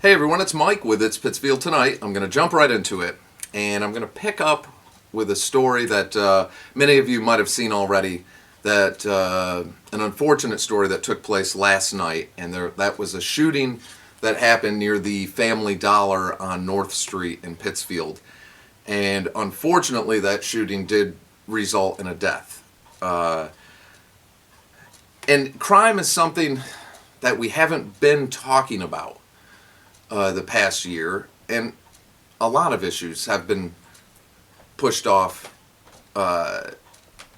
Hey everyone, it's Mike with It's Pittsfield Tonight. I'm going to jump right into it, and I'm going to pick up with a story that many of you might have seen already, that an unfortunate story that took place last night, and that was a shooting that happened near the Family Dollar on North Street in Pittsfield. And unfortunately, that shooting did result in a death. And crime is something that we haven't been talking about the past year, and a lot of issues have been pushed off. I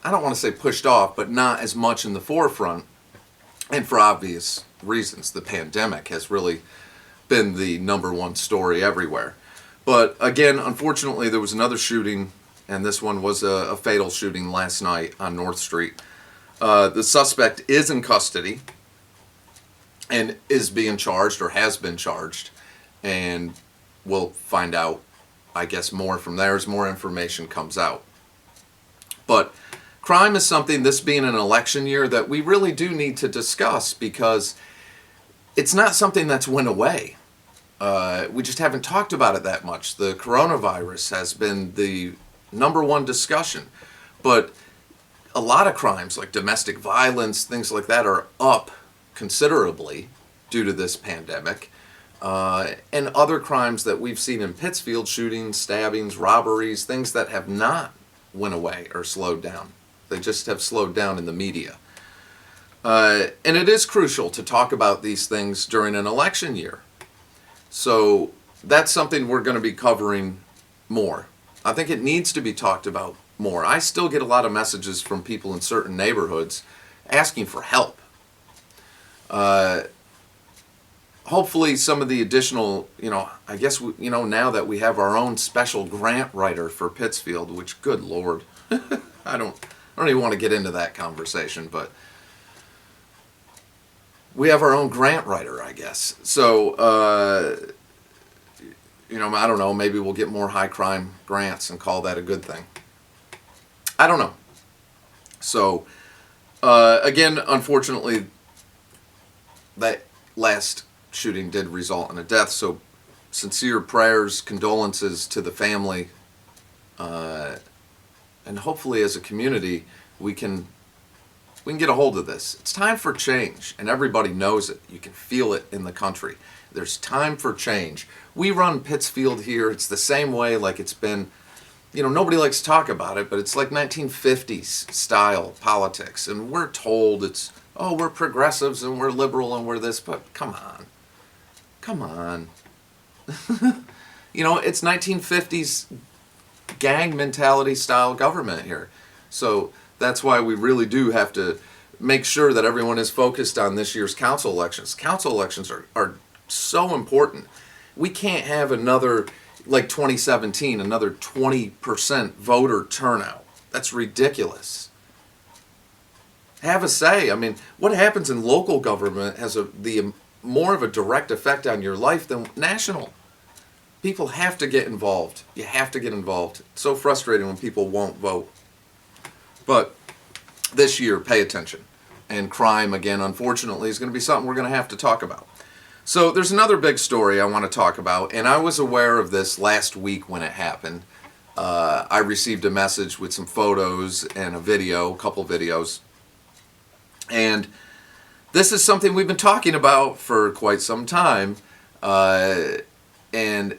don't want to say pushed off, but not as much in the forefront, and for obvious reasons. The pandemic has really been the number one story everywhere. But again, unfortunately, there was another shooting, and this one was a fatal shooting last night on North Street. The suspect is in custody and is being charged, or has been charged, and we'll find out, I guess, more from there as more information comes out. But crime is something, this being an election year, that we really do need to discuss, because it's not something that's went away. We just haven't talked about it that much. The coronavirus has been the number one discussion, but a lot of crimes like domestic violence, things like that, are up considerably due to this pandemic. And other crimes that we've seen in Pittsfield, shootings, stabbings, robberies, things that have not went away or slowed down. They just have slowed down in the media. And it is crucial to talk about these things during an election year. So that's something we're going to be covering more. I think it needs to be talked about more. I still get a lot of messages from people in certain neighborhoods asking for help. Hopefully some of the additional, I guess, now that we have our own special grant writer for Pittsfield, which, good Lord, I don't even want to get into that conversation, but we have our own grant writer, I guess. So, I don't know, maybe we'll get more high crime grants and call that a good thing. I don't know. So, again, unfortunately, that last shooting did result in a death. So, sincere prayers, condolences to the family, and hopefully, as a community, we can get a hold of this. It's time for change, and everybody knows it. You can feel it in the country. There's time for change. We run Pittsfield here. It's the same way like it's been. Nobody likes to talk about it, but it's like 1950s style politics. And we're told we're progressives and we're liberal and we're this, but come on. It's 1950s gang mentality style government here. So that's why we really do have to make sure that everyone is focused on this year's council elections. Council elections are so important. We can't have another, like 2017, another 20% voter turnout. That's ridiculous. Have a say. I mean, what happens in local government has the more of a direct effect on your life than national. People have to get involved. You have to get involved. It's so frustrating when people won't vote. But this year, pay attention. And crime, again, unfortunately, is going to be something we're going to have to talk about. So there's another big story I want to talk about, and I was aware of this last week when it happened. I received a message with some photos and a couple videos. And this is something we've been talking about for quite some time. And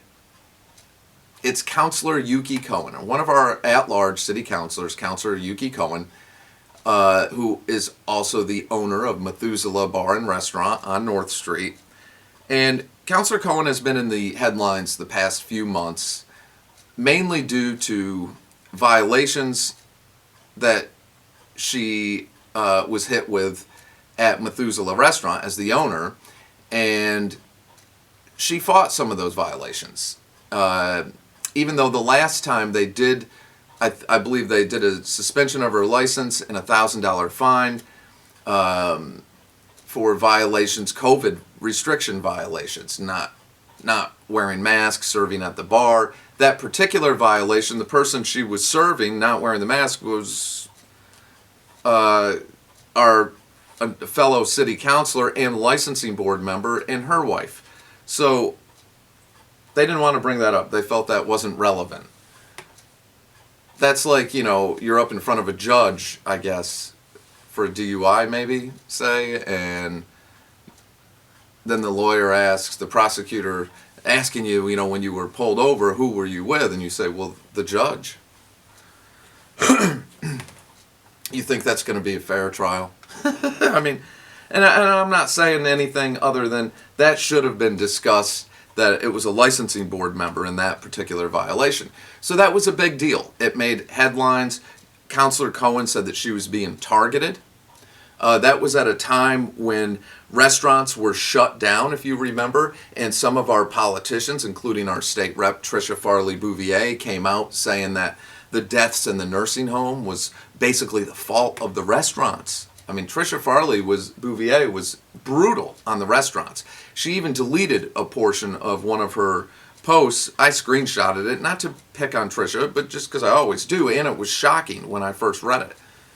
it's Councilor Yuki Cohen, one of our at-large city councilors, Councilor Yuki Cohen, who is also the owner of Methuselah Bar and Restaurant on North Street. And Councilor Cohen has been in the headlines the past few months, mainly due to violations that she was hit with at Methuselah Restaurant as the owner, and she fought some of those violations. Even though the last time they did, I believe they did a suspension of her license and a $1,000 fine for violations, COVID restriction violations, not wearing masks, serving at the bar. That particular violation, the person she was serving not wearing the mask was our a fellow city councilor and licensing board member and her wife. So They didn't want to bring that up. They felt that wasn't relevant. That's like, you're up in front of a judge, I guess, for a DUI maybe, say, and then the lawyer asks, the prosecutor asking you, when you were pulled over, who were you with? And you say, well, the judge. You think that's going to be a fair trial? I mean, and I'm not saying anything other than that should have been discussed, that it was a licensing board member in that particular violation. So that was a big deal. It made headlines. Councilor Cohen said that she was being targeted. That was at a time when restaurants were shut down, if you remember, and some of our politicians, including our state rep, Tricia Farley-Bouvier, came out saying that the deaths in the nursing home was basically the fault of the restaurants. I mean, Tricia Farley-Bouvier was brutal on the restaurants. She even deleted a portion of one of her posts. I screenshotted it, not to pick on Tricia, but just because I always do, and it was shocking when I first read it.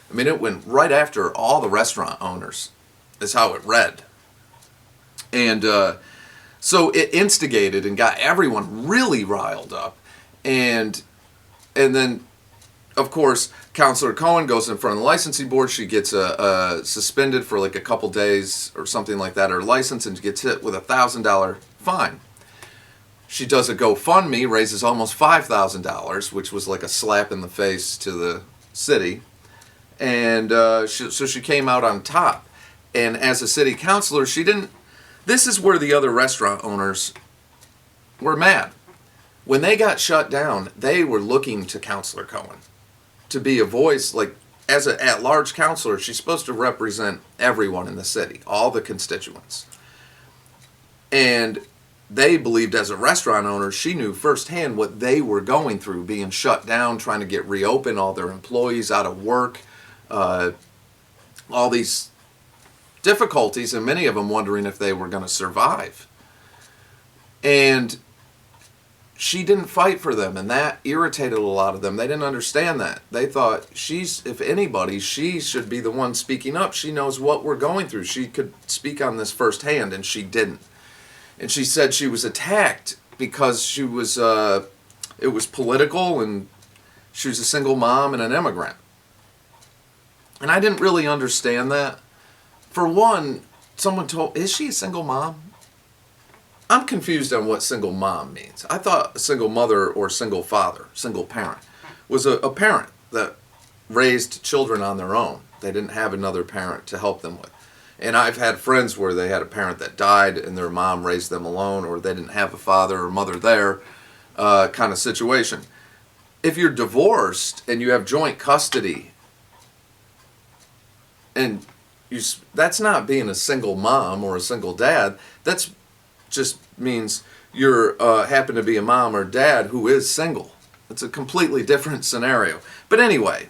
I mean, it went right after all the restaurant owners, is how it read. And so it instigated and got everyone really riled up. And then, of course, Councilor Cohen goes in front of the licensing board. She gets suspended for like a couple days or something like that, her license, and gets hit with a $1,000 fine. She does a GoFundMe, raises almost $5,000, which was like a slap in the face to the city. And so she came out on top. And as a city councilor, she didn't... This is where the other restaurant owners were mad. When they got shut down, they were looking to Councilor Cohen to be a voice. Like, as an at-large councilor, she's supposed to represent everyone in the city, all the constituents. And they believed, as a restaurant owner, she knew firsthand what they were going through, being shut down, trying to get reopened, all their employees out of work, all these difficulties, and many of them wondering if they were going to survive. And she didn't fight for them, and that irritated a lot of them. They didn't understand that. They thought, if anybody, she should be the one speaking up. She knows what we're going through. She could speak on this firsthand, and she didn't. And she said she was attacked because she was, it was political, and she was a single mom and an immigrant. And I didn't really understand that. For one, someone told, is she a single mom? I'm confused on what single mom means. I thought a single mother or single father, single parent, was a parent that raised children on their own. They didn't have another parent to help them with. And I've had friends where they had a parent that died and their mom raised them alone, or they didn't have a father or mother there, kind of situation. If you're divorced and you have joint custody, and that's not being a single mom or a single dad. That's just means you're happen to be a mom or dad who is single. It's a completely different scenario. But anyway,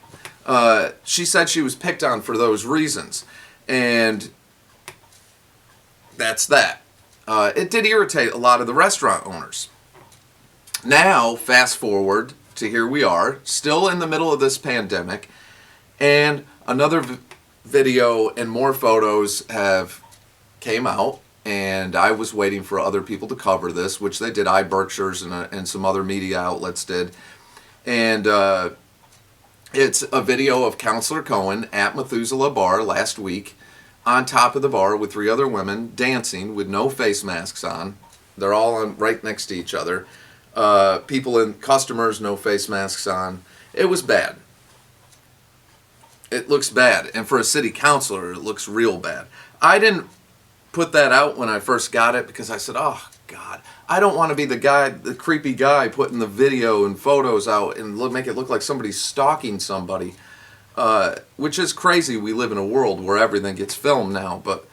she said she was picked on for those reasons, and that's that. It did irritate a lot of the restaurant owners. Now, fast forward to here we are, still in the middle of this pandemic, and another video and more photos have came out, and I was waiting for other people to cover this, which they did. Berkshire's and some other media outlets did. And it's a video of Councilor Cohen at Methuselah Bar last week, on top of the bar with 3 other women dancing with no face masks on. They're all right next to each other. People and customers, no face masks on. It was bad. It looks bad. And for a city councilor, it looks real bad. I didn't put that out when I first got it because I said, oh, God, I don't want to be the creepy guy putting the video and photos out and make it look like somebody's stalking somebody, which is crazy. We live in a world where everything gets filmed now. But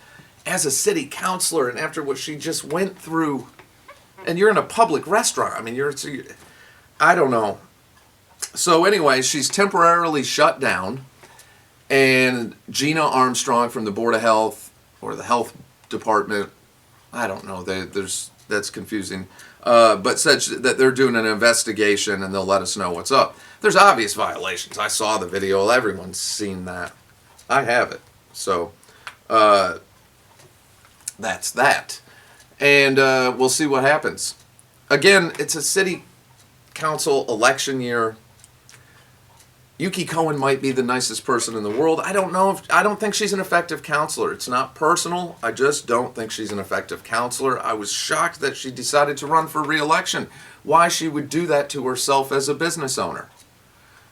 as a city councilor, and after what she just went through, and you're in a public restaurant, I mean, I don't know. So anyway, she's temporarily shut down. And Gina Armstrong from the Board of Health, or the Health Department, I don't know, that's confusing, but said that they're doing an investigation and they'll let us know what's up. There's obvious violations. I saw the video. Everyone's seen that. I have it. So that's that. And we'll see what happens. again, it's a city council election year. Yuki Cohen might be the nicest person in the world. I don't think she's an effective counselor. It's not personal. I just don't think she's an effective counselor. I was shocked that she decided to run for re-election. Why she would do that to herself as a business owner.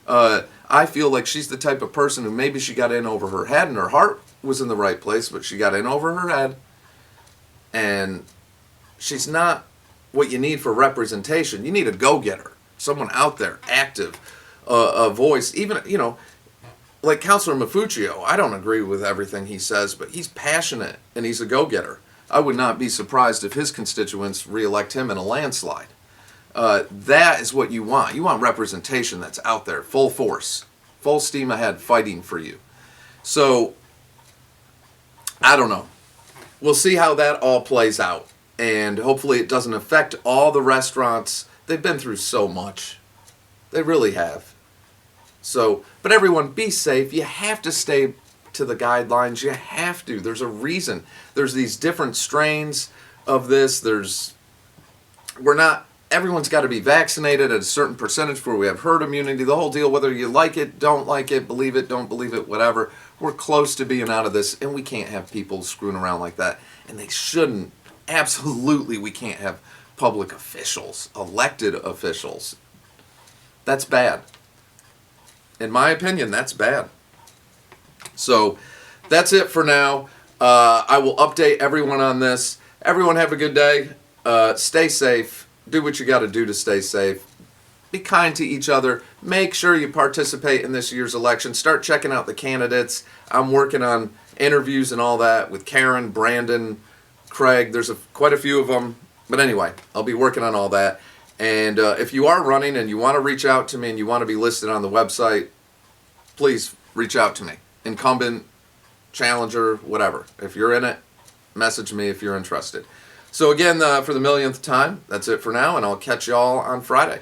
I feel like she's the type of person who maybe she got in over her head and her heart was in the right place, but she got in over her head, and she's not what you need for representation. You need a go-getter, someone out there, active, a voice. Even, like Councilor Mafuccio, I don't agree with everything he says, but he's passionate and he's a go-getter. I would not be surprised if his constituents re-elect him in a landslide. That is what you want. You want representation that's out there, full force, full steam ahead, fighting for you. So, I don't know. We'll see how that all plays out. And hopefully it doesn't affect all the restaurants. They've been through so much. They really have. So, but everyone, be safe. You have to stay to the guidelines. You have to. There's a reason. There's these different strains of this. Everyone's got to be vaccinated at a certain percentage before we have herd immunity. The whole deal, whether you like it, don't like it, believe it, don't believe it, whatever. We're close to being out of this, and we can't have people screwing around like that. And they shouldn't. Absolutely, we can't have public officials, elected officials. That's bad. In my opinion, that's bad. So that's it for now. I will update everyone on this. Everyone have a good day. Stay safe. Do what you got to do to stay safe. Be kind to each other. Make sure you participate in this year's election. Start checking out the candidates. I'm working on interviews and all that with Karen, Brandon, Craig. There's quite a few of them. But anyway, I'll be working on all that. And if you are running and you want to reach out to me and you want to be listed on the website, please reach out to me. Incumbent, challenger, whatever. If you're in it, message me if you're interested. So again, for the millionth time, that's it for now, and I'll catch y'all on Friday.